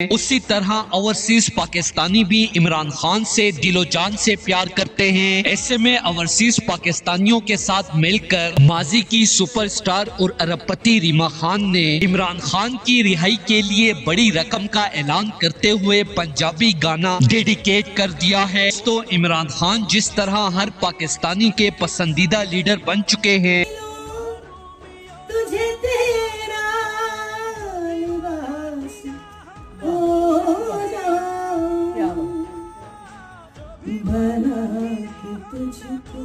उसी तरह ओवरसीज पाकिस्तानी भी इमरान खान से दिलो जान से प्यार करते हैं। ऐसे में ओवरसीज पाकिस्तानियों के साथ मिलकर माजी की सुपरस्टार और अरबपति रीमा खान ने इमरान खान की रिहाई के लिए बड़ी रकम का ऐलान करते हुए पंजाबी गाना डेडिकेट कर दिया है। तो इमरान खान जिस तरह हर पाकिस्तानी के पसंदीदा लीडर बन चुके हैं, बना के तुझको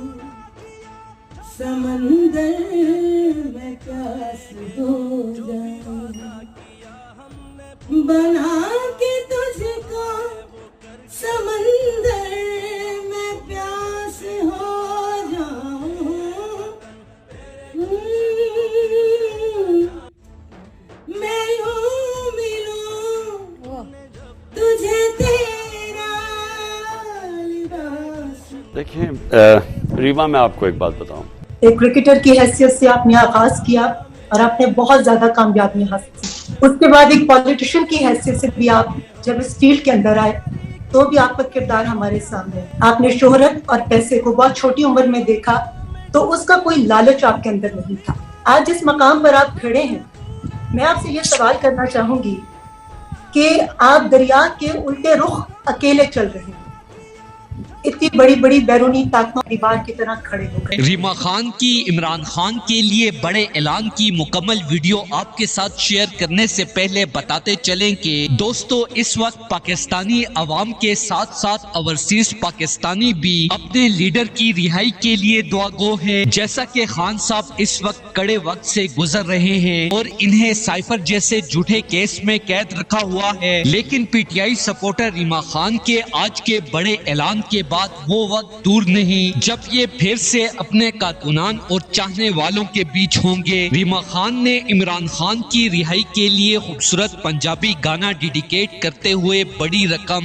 समंदर में प्यास हो जाऊं, बना के तुझको समंदर में प्यास हो जाऊं, मैं यूं मिलूं तुझे देखिए रीमा, मैं आपको एक बात बताऊं। एक क्रिकेटर की हैसियत से आपने आगाज किया और आपने बहुत ज्यादा कामयाबी हासिल की। उसके बाद एक पॉलिटिशियन की हैसियत से भी आप जब इस फील्ड के अंदर आए तो भी आपका किरदार हमारे सामने है। आपने शोहरत और पैसे को बहुत छोटी उम्र में देखा तो उसका कोई लालच आपके अंदर नहीं था। आज जिस मकाम पर आप खड़े हैं, मैं आपसे ये सवाल करना चाहूंगी कि आप दरिया के उल्टे रुख अकेले चल रहे हैं, इतनी बड़ी बड़ी बैरूनी ताकतों दीवार की तरह खड़े हो गए। रीमा खान की इमरान खान के लिए बड़े ऐलान की मुकम्मल वीडियो आपके साथ शेयर करने से पहले बताते चलें कि दोस्तों, इस वक्त पाकिस्तानी अवाम के साथ साथ ओवरसीज पाकिस्तानी भी अपने लीडर की रिहाई के लिए दुआगो हैं। जैसा कि खान साहब इस वक्त कड़े वक्त से गुजर रहे हैं और इन्हें साइफर जैसे झूठे केस में कैद रखा हुआ है, लेकिन पीटीआई सपोर्टर रीमा खान के आज के बड़े ऐलान के बाद वो वक्त दूर नहीं जब ये फिर से अपने कारकुनान और चाहने वालों के बीच होंगे। रीमा खान ने इमरान खान की रिहाई के लिए खूबसूरत पंजाबी गाना डेडिकेट करते हुए बड़ी रकम